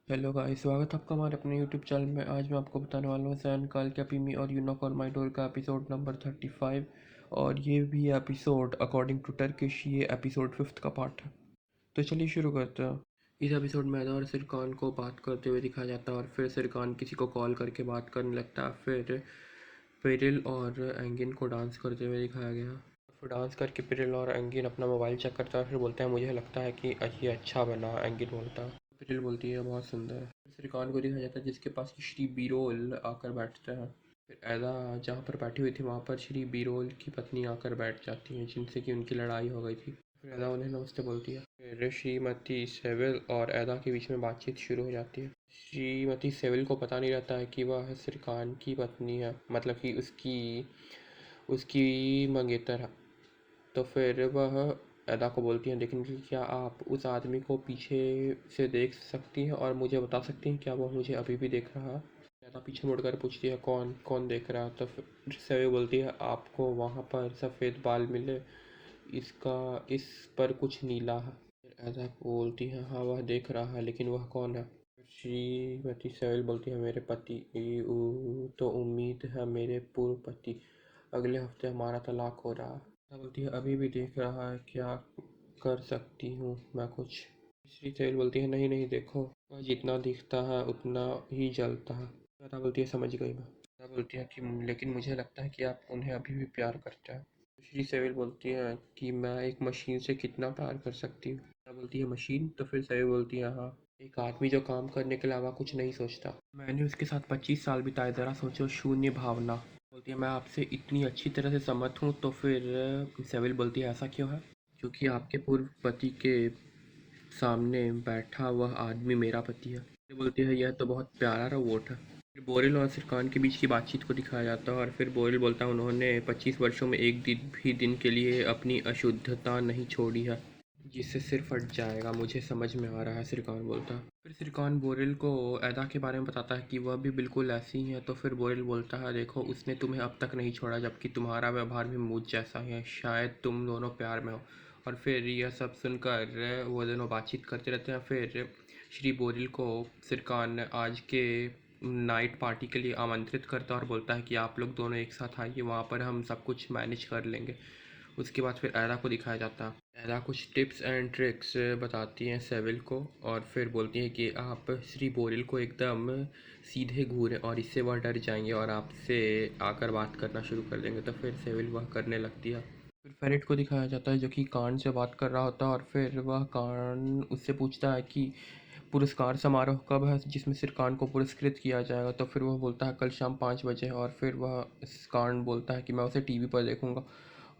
Hello guys, स्वागत है आपका हमारे अपने यूट्यूब चैनल में। आज मैं आपको बताने वाला हूँ सैन काल कैपिमी और you knock on my door का एपिसोड नंबर 35। और ये भी एपिसोड अकॉर्डिंग टू टर्किश ये एपिसोड 5th का पार्ट है। तो चलिए शुरू करते हैं। इस एपिसोड में अदा और सिरकान को बात करते हुए दिखाया जाता है और फिर सिरकान किसी को कॉल करके बात करने लगता है। फिर पेरिल और एंगिन को डांस करते हुए दिखाया गया। फिर डांस करके पेरिल और एंगिन अपना मोबाइल चेक करता है। फिर बोलते हैं मुझे लगता है कि ये अच्छा बना। एंगिन बोलता है, पेरिल बोलती है बहुत सुंदर। फिर श्रीकांत को दिखाया जाता है जिसके पास कि श्री बीरोल आकर बैठते हैं। फिर ऐदा जहाँ पर बैठी हुई थी वहाँ पर श्री बीरोल की पत्नी आकर बैठ जाती है जिनसे कि उनकी लड़ाई हो गई थी। फिर ऐदा उन्हें नमस्ते बोलती है। फिर श्रीमती सेविल और ऐदा के बीच में बातचीत शुरू हो जाती है। श्रीमती सेविल को पता नहीं रहता है कि वह श्रीकांत की पत्नी है, मतलब कि उसकी उसकी मंगेतर है। तो फिर वह अदा को बोलती हैं, लेकिन क्या आप उस आदमी को पीछे से देख सकती हैं और मुझे बता सकती हैं क्या वह मुझे अभी भी देख रहा है। अदा पीछे मुड़कर पूछती है कौन कौन देख रहा है। तो फिर सवे बोलती है आपको वहाँ पर सफ़ेद बाल मिले, इसका इस पर कुछ नीला है। फिर अदा बोलती है हाँ वह देख रहा है, लेकिन वह कौन है। श्रीमती सवेल बोलती है मेरे पति। तो उम्मीद है मेरे पूर्व पति। अगले हफ्ते हमारा तलाक हो रहा है। बोलती है अभी भी देख रहा है, क्या कर सकती हूँ मैं कुछ। श्री सेल बोलती है नहीं नहीं देखो, वह जितना दिखता है उतना ही जलता है। श्वेता बोलती है समझ गई मैं। श्वेता बोलती है कि लेकिन मुझे लगता है कि आप उन्हें अभी भी प्यार करते हैं। श्री सेविल बोलती है कि मैं एक मशीन से कितना प्यार कर सकती हूँ। श्वेता बोलती है मशीन। तो फिर सेविल बोलती है हाँ, एक आदमी जो काम करने के अलावा कुछ नहीं सोचता। मैंने उसके साथ 25 साल बिताए, ज़रा सोचो, शून्य भावना। बोलती है मैं आपसे इतनी अच्छी तरह से सहमत हूँ। तो फिर सेविल बोलती है ऐसा क्यों है। क्योंकि आपके पूर्व पति के सामने बैठा वह आदमी मेरा पति है। फिर बोलती है यह तो बहुत प्यारा रोबोट है। फिर बोरिल और सिरकान के बीच की बातचीत को दिखाया जाता है और फिर बोरिल बोलता है उन्होंने 25 वर्षों में एक दिन भी दिन के लिए अपनी अशुद्धता नहीं छोड़ी है, जिससे सिर फट जाएगा। मुझे समझ में आ रहा है, सिरकान बोलता है। फिर सिरकान बोरिल को ऐदा के बारे में बताता है कि वह भी बिल्कुल ऐसी ही है। तो फिर बोरिल बोलता है देखो उसने तुम्हें अब तक नहीं छोड़ा, जबकि तुम्हारा व्यवहार भी मुझ जैसा ही है, शायद तुम दोनों प्यार में हो। और फिर यह सब सुनकर वो दोनों बातचीत करते रहते हैं। फिर श्री बोरिल को सिरकान आज के नाइट पार्टी के लिए आमंत्रित करता है और बोलता है कि आप लोग दोनों एक साथ आइए, वहाँ पर हम सब कुछ मैनेज कर लेंगे। उसके बाद फिर ऐरा को दिखाया जाता है। ऐरा कुछ टिप्स एंड ट्रिक्स बताती हैं सेविल को और फिर बोलती है कि आप श्री बोरिल को एकदम सीधे घूरें और इससे वह डर जाएंगे और आपसे आकर बात करना शुरू कर देंगे। तो फिर सेविल वह करने लगती है। फिर फेरेट को दिखाया जाता है जो कि कान से बात कर रहा होता है और फिर वह कान उससे पूछता है कि पुरस्कार समारोह कब है जिसमें सिर कान को पुरस्कृत किया जाएगा। तो फिर वह बोलता है कल शाम 5 बजे। और फिर वह कान बोलता है कि मैं उसे टीवी पर देखूंगा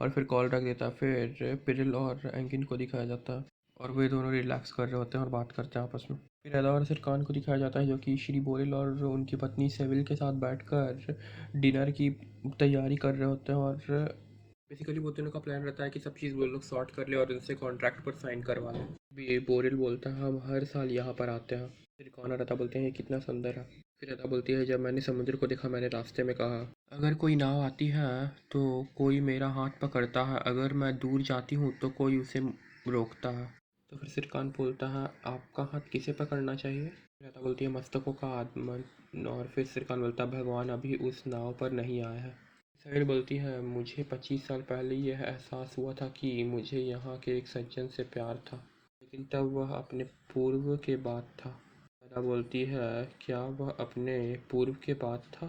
और फिर कॉल रख देता है। फिर पिरिल और एंगिन को दिखाया जाता है और वे दोनों रिलैक्स कर रहे होते हैं और बात करते हैं आपस में। फिर एदा और सिरकान को दिखाया जाता है जो कि श्री बोरिल और उनकी पत्नी सेविल के साथ बैठकर डिनर की तैयारी कर रहे होते हैं। और बेसिकली वो दोनों का प्लान रहता है कि सब चीज़ वो लोग सॉर्ट कर ले और उनसे कॉन्ट्रैक्ट पर साइन करवा लें। ये बोरिल बोलता है हम हर साल यहाँ पर आते हैं। फिर कौन रहता बोलते हैं ये कितना सुंदर है। फिर अदा बोलती है जब मैंने समुद्र को देखा मैंने रास्ते में कहा अगर कोई नाव आती है तो कोई मेरा हाथ पकड़ता है, अगर मैं दूर जाती हूँ तो कोई उसे रोकता है। तो फिर सिरकान बोलता है आपका हाथ किसे पकड़ना चाहिए। फिर अदा बोलती है मस्तकों का आदमन। और फिर सिरकान बोलता है भगवान अभी उस नाव पर नहीं आया है। साहिर बोलती है मुझे 25 साल पहले यह एहसास हुआ था कि मुझे यहाँ के एक सज्जन से प्यार था, लेकिन तब वह अपने पूर्व के बाद था। अदा बोलती है क्या वह अपने पूर्व के बाद था।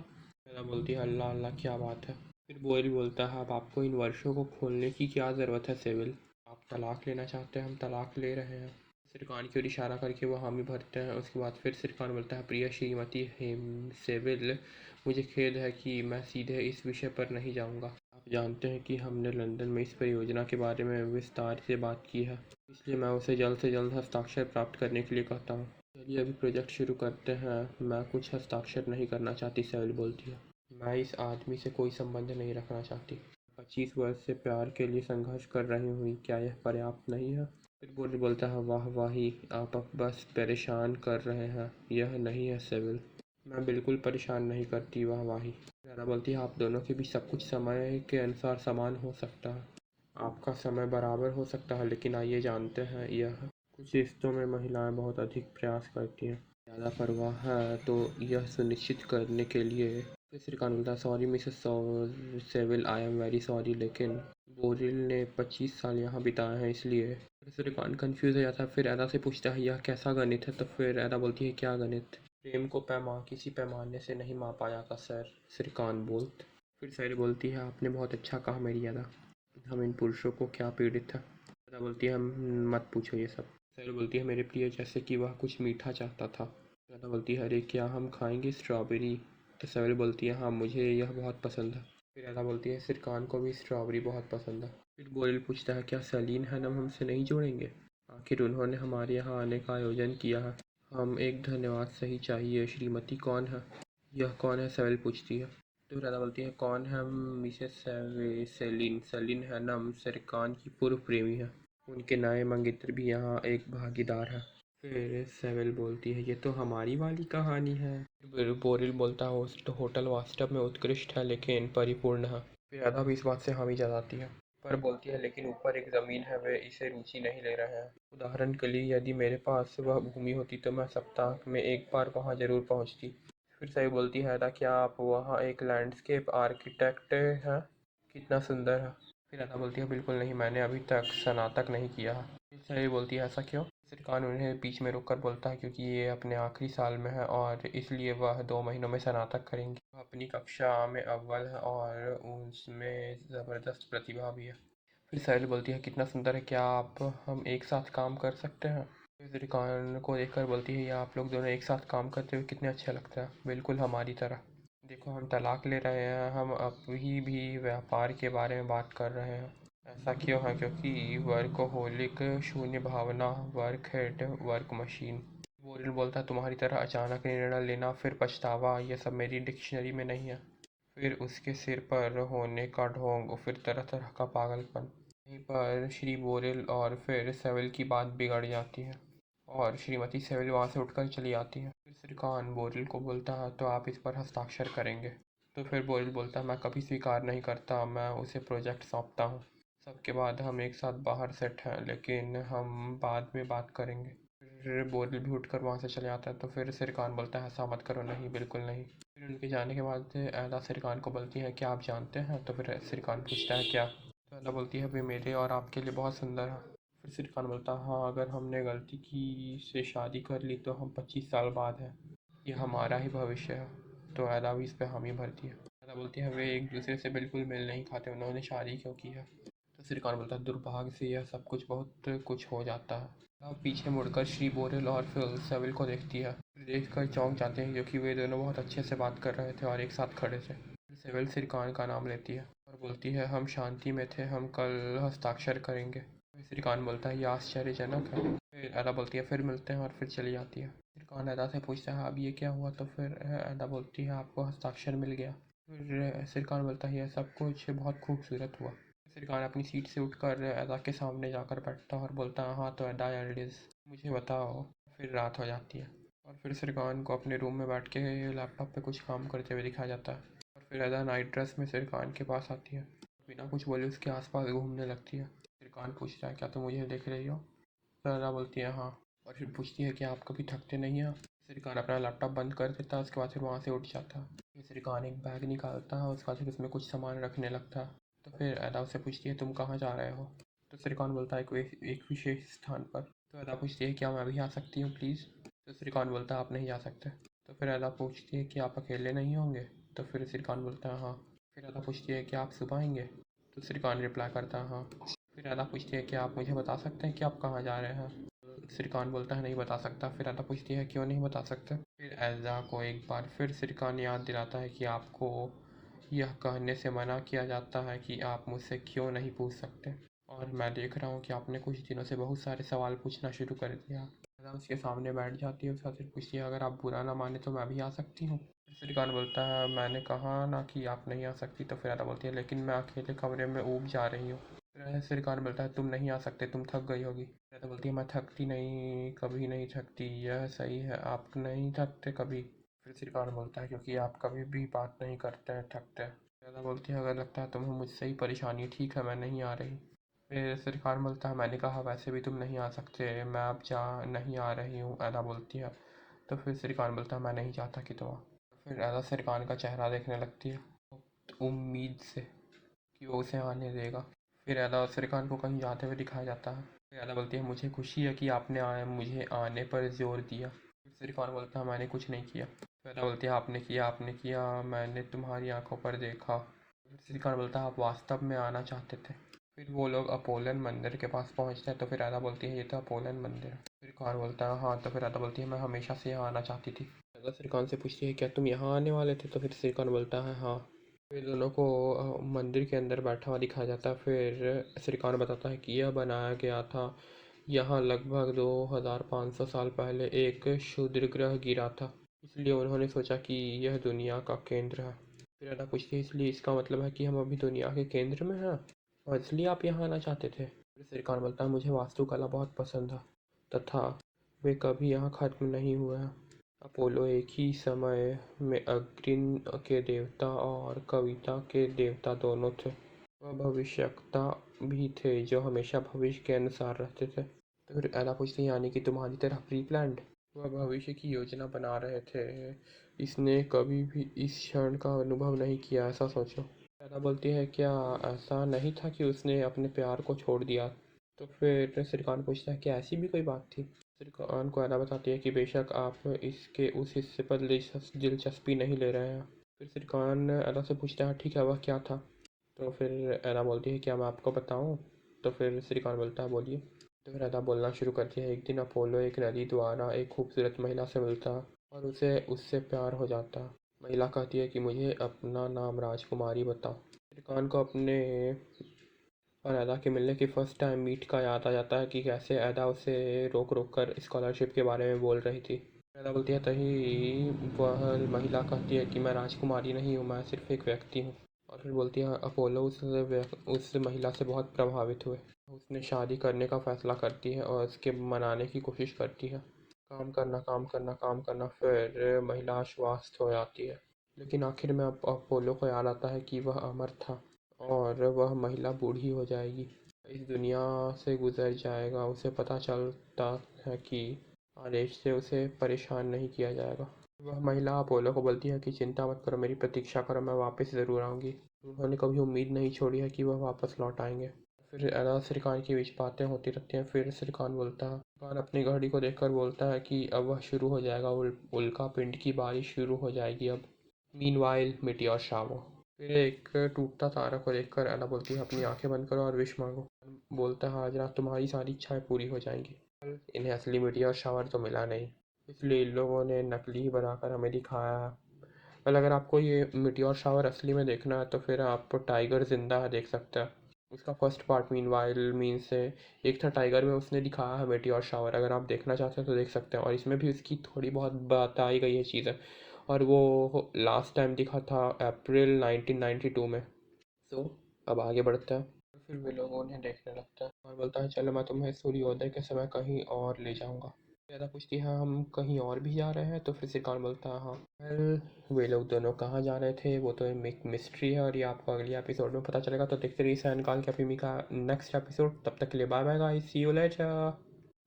अदा बोलती है अल्लाह अल्लाह क्या बात है। फिर बोरिल बोलता है अब आपको इन वर्षों को खोलने की क्या ज़रूरत है सेविल, आप तलाक लेना चाहते हैं, हम तलाक ले रहे हैं। सिरकान की ओर इशारा करके वो हामी भरते हैं। उसके बाद फिर सिरकान बोलता है प्रिय श्रीमती हेम सेविल, मुझे खेद है कि मैं सीधे इस विषय पर नहीं जाऊंगा। आप जानते हैं कि हमने लंदन में इस परियोजना के बारे में विस्तार से बात की है, इसलिए मैं उसे जल्द से जल्द हस्ताक्षर प्राप्त करने के लिए कहता हूँ। चलिए अभी प्रोजेक्ट शुरू करते हैं। मैं कुछ हस्ताक्षर नहीं करना चाहती, सेविल बोलती है। मैं इस आदमी से कोई संबंध नहीं रखना चाहती। 25 वर्ष से प्यार के लिए संघर्ष कर रही हुई, क्या यह पर्याप्त नहीं है। फिर बोरिल बोलता है वाह वाही, आप अब बस परेशान कर रहे हैं, यह नहीं है सेविल। मैं बिल्कुल परेशान नहीं करती वाह वाही। ज़रा बोलती है आप दोनों के बीच सब कुछ समय के अनुसार समान हो सकता है, आपका समय बराबर हो सकता है, लेकिन आइए जानते हैं यह कुछ रिश्तों में महिलाएं बहुत अधिक प्रयास करती हैं। ज़्यादा परवाह है तो यह सुनिश्चित करने के लिए। फिर श्रीकांत बोलता है, sorry Mrs swivel, I am very sorry, लेकिन बोरिल ने 25 साल यहाँ बिताए हैं इसलिए। फिर श्रीकांत कंफ्यूज हो जाता है। फिर एदा से पूछता है, यह कैसा गणित है? तो फिर एदा बोलती है, क्या गणित? प्रेम को किसी पैमाने से नहीं मापा जाता सर, श्रीकांत बोलते। फिर सैरी बोलती है, आपने बहुत अच्छा कहा मेरी अदा, हम इन पुरुषों को क्या पीड़ित है। अदा बोलती है, मत पूछो ये सब। सैरी बोलती है, मेरे प्रिय, जैसे कि वह कुछ मीठा चाहता था। अदा बोलती है, अरे क्या हम खाएंगे स्ट्रॉबेरी? तो सैरी बोलती है, हाँ मुझे यह बहुत पसंद है। फिर अदा बोलती है, श्रीकांत को भी स्ट्रॉबेरी बहुत पसंद है। फिर बोरिल पूछता है, क्या सलीन हैनम हमसे नहीं जोड़ेंगे? आखिर उन्होंने हमारे यहाँ आने का आयोजन किया है, हम एक धन्यवाद सही चाहिए। श्रीमती कौन है? यह कौन है? सैरी पूछती है। तो राधा बोलती है, कौन है? Mrs salient. सेलिन है ना सरकान की पूर्व प्रेमी है, उनके नए मंगेतर भी यहाँ एक भागीदार है। फिर सेवेल बोलती है, ये तो हमारी वाली कहानी है। फिर बोरिल बोलता है, होटल वास्तव में उत्कृष्ट है लेकिन परिपूर्ण है। फिर राधा भी इस बात से हामी जाती है, पर बोलती है, लेकिन ऊपर एक ज़मीन है, वे इसे रुचि नहीं ले रहे हैं। उदाहरण के लिए यदि मेरे पास वह भूमि होती तो मैं सप्ताह में एक बार वहाँ जरूर पहुँचती। फिर सही बोलती है, अदा क्या आप वहाँ एक लैंडस्केप आर्किटेक्ट हैं? कितना सुंदर है। फिर अदा बोलती है, बिल्कुल नहीं, मैंने अभी तक स्नातक नहीं किया है। फिर सही बोलती है, ऐसा क्यों? श्रीकांत उन्हें बीच में रोककर बोलता है, क्योंकि ये अपने आखिरी साल में है और इसलिए वह 2 महीनों में स्नातक करेंगी। वह अपनी कक्षा में अव्वल है और उसमें ज़बरदस्त प्रतिभा भी है। फिर साहिल बोलती है, कितना सुंदर है, क्या आप हम एक साथ काम कर सकते हैं? फिर रिकान को देखकर बोलती है, या आप लोग दोनों एक साथ काम करते हुए कितने अच्छे लगते हैं, बिल्कुल हमारी तरह। देखो हम तलाक ले रहे हैं, हम अभी भी व्यापार के बारे में बात कर रहे हैं। ऐसा क्यों है? क्योंकि वर्कहोलिक, शून्य भावना, वर्क हेड, वर्क मशीन। बोरिल बोलता है, तुम्हारी तरह अचानक निर्णय लेना फिर पछतावा, ये सब मेरी डिक्शनरी में नहीं है। फिर उसके सिर पर होने का ढोंग, फिर तरह तरह का पागलपन। यहीं पर श्री बोरेल और फिर सेविल की बात बिगड़ जाती है और श्रीमती सेविल वहाँ से उठकर चली आती है। फिर श्रीकांत बोरेल को बोलता है, तो आप इस पर हस्ताक्षर करेंगे? तो फिर बोरेल बोलता है, मैं कभी स्वीकार नहीं करता, मैं उसे प्रोजेक्ट सौंपता हूँ। सबके बाद हम एक साथ बाहर सेट हैं, लेकिन हम बाद में बात करेंगे। फिर बोरेल भी उठकर वहाँ से चले आता है। तो फिर श्रीकांत बोलता है, ऐसा मत करो, नहीं बिल्कुल नहीं। फिर उनके जाने के बाद ऐदा श्रीकांत को बोलती है, क्या आप जानते हैं? तो फिर श्रीकांत पूछता है, क्या? तो ऐदा बोलती है, वे मेरे और आपके लिए बहुत सुंदर है। फिर श्रीकांत बोलता है, हाँ अगर हमने गलती की से शादी कर ली तो हम 25 साल बाद हैं, ये हमारा ही भविष्य है। तो ऐदा भी इस पर हामी भरती है। ऐदा बोलती है, वे एक दूसरे से बिल्कुल मेल नहीं खाते, उन्होंने शादी क्यों की है? तो श्रीकांत बोलता है, दुर्भाग्य से यह सब कुछ बहुत कुछ हो जाता है। अब पीछे मुड़कर श्री बोरेल और फिर सेविल को देखती है। देखकर चौंक जाते हैं क्योंकि वे दोनों बहुत अच्छे से बात कर रहे थे और एक साथ खड़े थे। सेविल श्रीकांत का नाम लेती है और बोलती है, हम शांति में थे, हम कल हस्ताक्षर करेंगे। श्रीकांत बोलता है, यह आश्चर्यजनक है। फिर अदा बोलती है, फिर मिलते हैं, और फिर चली जाती है। श्रीकांत अदा से पूछता है, अब ये क्या हुआ? तो फिर अदा बोलती है, आपको हस्ताक्षर मिल गया। फिर श्रीकांत बोलता है, यह सब कुछ बहुत खूबसूरत हुआ। श्रीकांत अपनी सीट से उठकर अदा के सामने जाकर बैठता है और बोलता है, हाँ तो अदा एल्डिस, मुझे बताओ। फिर रात हो जाती है और फिर श्रीकांत को अपने रूम में बैठ के लैपटॉप पे कुछ काम करते हुए दिखाया जाता है। और फिर अदा नाइट ड्रेस में श्रीकांत के पास आती है, बिना कुछ बोले उसके आसपास घूमने लगती है। श्रीकांत पूछता है, क्या तुम मुझे देख रही हो? फिर अदा बोलती है, हाँ। और फिर पूछती है कि आप कभी थकते नहीं हैं? श्रीकांत अपना लैपटॉप बंद कर देता है, उसके बाद फिर वहाँ से उठ जाता है। फिर श्रीकांत एक बैग निकालता है, उसके बाद फिर उसमें कुछ सामान रखने लगता है। तो फिर अदा उससे पूछती है, तुम कहाँ जा रहे हो? तो श्रीकांत बोलता है, एक विशेष स्थान पर। तो अदा पूछती है, क्या मैं अभी आ सकती हूँ प्लीज़? तो श्रीकांत बोलता है, आप नहीं जा सकते। तो फिर अदा पूछती है कि आप अकेले नहीं होंगे? तो फिर श्रीकांत बोलता है, हाँ। फिर अदा पूछती है कि आप सुबह आएंगे? तो श्रीकांत रिप्लाई करता है, हाँ। फिर अदा पूछती है कि आप मुझे बता सकते हैं कि आप कहाँ जा रहे हैं? तो श्रीकांत बोलता है, नहीं बता सकता। फिर अदा पूछती है, क्यों नहीं बता सकते? फिर अदा को एक बार फिर श्रीकांत याद दिलाता है कि आपको यह कहने से मना किया जाता है कि आप मुझसे क्यों नहीं पूछ सकते, और मैं देख रहा हूँ कि आपने कुछ दिनों से बहुत सारे सवाल पूछना शुरू कर दिया। अदा उसके सामने बैठ जाती है, उसके बाद फिर पूछती है, अगर आप बुरा ना माने तो मैं भी आ सकती हूँ? फिर श्रीकांत बोलता है, मैंने कहा ना कि आप नहीं आ सकती। तो फिर अदा बोलती है, लेकिन मैं अकेले कमरे में ऊब जा रही हूँ। फिर श्रीकांत बोलता है, तुम नहीं आ सकते, तुम थक गई होगी। फिर अदा बोलती है, मैं थकती नहीं, कभी नहीं थकती, यह सही है, आप नहीं थकते कभी? फिर श्रीकांत बोलता है, क्योंकि आप कभी भी बात नहीं करते हैं थकते। अदा बोलती है, अगर लगता है तुम्हें मुझसे ही परेशानी, ठीक है मैं नहीं आ रही। फिर श्रीकांत बोलता है, मैंने कहा वैसे भी तुम नहीं आ सकते, मैं अब जा नहीं आ रही हूँ। अदा बोलती है, तो फिर श्रीकांत बोलता है मैं नहीं चाहता कि तुम आओ। फिर एदा श्रीकांत का चेहरा देखने लगती है उम्मीद से कि वो उसे आने देगा। फिर एदा श्रीकांत को कहीं जाते हुए दिखाया जाता है। फिर एदा बोलती है मुझे खुशी है कि आपने मुझे आने पर जोर दिया। फिर श्रीकांत बोलता है मैंने कुछ नहीं किया। फिर एदा बोलती है आपने किया, मैंने तुम्हारी आंखों पर देखा। फिर श्रीकांत बोलता है आप वास्तव में आना चाहते थे। फिर वो लोग अपोलन मंदिर के पास पहुंचते हैं। तो फिर एदा बोलती है ये तो अपोलन मंदिर है। फिर श्रीकांत बोलता है हाँ। तो फिर एदा बोलती है मैं हमेशा से यहाँ आना चाहती थी। एदा श्रीकांत से पूछती है क्या तुम यहाँ आने वाले थे? तो फिर श्रीकांत बोलता है हाँ। फिर दोनों को मंदिर के अंदर बैठा हुआ दिखाया जाता है। फिर श्रीकांत बताता है कि यह बनाया गया था यहाँ लगभग 2500 साल पहले एक क्षुद्र ग्रह गिरा था, इसलिए उन्होंने सोचा कि यह दुनिया का केंद्र है। फिर अदा पूछती है इसलिए इसका मतलब है कि हम अभी दुनिया के केंद्र में हैं और इसलिए आप यहाँ आना चाहते थे? फिर श्रीकांत बोलता है मुझे वास्तुकला बहुत पसंद है तथा वे कभी यहाँ खत्म नहीं हुए हैं। अपोलो एक ही समय में अग्नि के देवता और कविता के देवता दोनों थे। वह भविष्यवक्ता भी थे जो हमेशा भविष्य के अनुसार रहते थे। तो फिर एला पूछती है यानी कि तुम्हारी तरह प्री प्लान्ड? वह भविष्य की योजना बना रहे थे, इसने कभी भी इस क्षण का अनुभव नहीं किया, ऐसा सोचो। एला बोलती है क्या ऐसा नहीं था कि उसने अपने प्यार को छोड़ दिया? तो फिर श्रीकांत पूछता है कि ऐसी भी कोई बात थी? श्रीकांत को एला बताती है कि बेशक आप इसके उस हिस्से पर दिलचस्पी नहीं ले रहे हैं। फिर श्रीकांत एला से पूछता है ठीक है वह क्या था? तो फिर एला बोलती है क्या मैं आपको बताऊं? तो फिर श्रीकांत बोलता है बोलिए। तो फिर एला बोलना शुरू करती है एक दिन अपोलो एक नदी द्वारा एक खूबसूरत महिला से मिलता और उसे उससे प्यार हो जाता। महिला कहती है कि मुझे अपना नाम राजकुमारी बताओ। श्रीकांत को अपने और एदा के मिलने की फ़र्स्ट टाइम मीट का याद आ जाता है कि कैसे एदा उसे रोक रोक कर स्कॉलरशिप के बारे में बोल रही थी। एदा बोलती है तभी वह महिला कहती है कि मैं राजकुमारी नहीं हूँ, मैं सिर्फ एक व्यक्ति हूँ। और फिर बोलती है अपोलो उस महिला से बहुत प्रभावित हुए। उसने शादी करने का फैसला करती है और उसके मनाने की कोशिश करती है। काम करना काम करना काम करना, फिर महिला आश्वस्त हो जाती है। लेकिन आखिर में अपोलो को याद आता है कि वह अमर था और वह महिला बूढ़ी हो जाएगी, इस दुनिया से गुजर जाएगा। उसे पता चलता है कि आदेश से उसे परेशान नहीं किया जाएगा। वह महिला अपोलो को बोलती है कि चिंता मत करो, मेरी प्रतीक्षा करो, मैं वापस ज़रूर आऊँगी। उन्होंने कभी उम्मीद नहीं छोड़ी है कि वह वापस लौट आएंगे। फिर एला श्रीकांत के बीच बातें होती रहती हैं। फिर श्रीकांत श्रीकांत अपनी घड़ी को देखकर बोलता है कि अब वह शुरू हो जाएगा, उल्का पिंड की बारिश शुरू हो जाएगी अब। Meanwhile Meteor shower. फिर एक टूटता तारा को देखकर एला बोलती है अपनी आंखें बंद करो और विश मांगो। बोलता है आज रात तुम्हारी सारी इच्छाएं पूरी हो जाएंगी। इन्हें असली मिटियोर शावर तो मिला नहीं, इसलिए इन लोगों ने नकली ही बनाकर हमें दिखाया है। वेल अगर आपको ये मिटियोर शावर असली में देखना है तो फिर आप टाइगर जिंदा है देख सकते हैं। उसका फर्स्ट पार्ट मीनवाइल मीन से एक था टाइगर में, उसने दिखाया है मिटियोर शावर। अगर आप देखना चाहते हैं तो देख सकते हैं और इसमें भी उसकी थोड़ी बहुत बताई गई है चीज़ें। और वो लास्ट टाइम दिखा था अप्रैल 1992 में। तो अब आगे बढ़ता है। फिर वे लोग उन्हें देखने लगता है और बोलता है चलो मैं तुम्हें सूर्योदय के समय कहीं और ले जाऊंगा। ज़्यादा पूछती है हम कहीं और भी जा रहे हैं? तो फिर श्रीकांत बोलता है हाँ। वेल वे लोग दोनों कहाँ जा रहे थे वो तो एक मिस्ट्री है और ये आपको अगले एपिसोड में पता चलेगा। तो देखते रहिए सैनकाल की अफीमी का नेक्स्ट एपिसोड। तब तक के लिए bye bye guys, see you later.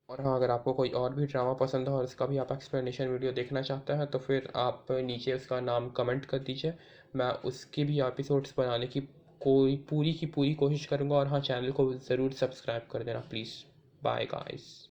और हाँ अगर आपको कोई और भी ड्रामा पसंद हो और इसका भी आप एक्सप्लेनेशन वीडियो देखना चाहते हैं तो फिर आप नीचे उसका नाम कमेंट कर दीजिए, मैं उसके भी एपिसोड्स बनाने की पूरी कोशिश करूँगा। और हाँ चैनल को ज़रूर सब्सक्राइब कर देना प्लीज़। Bye guys.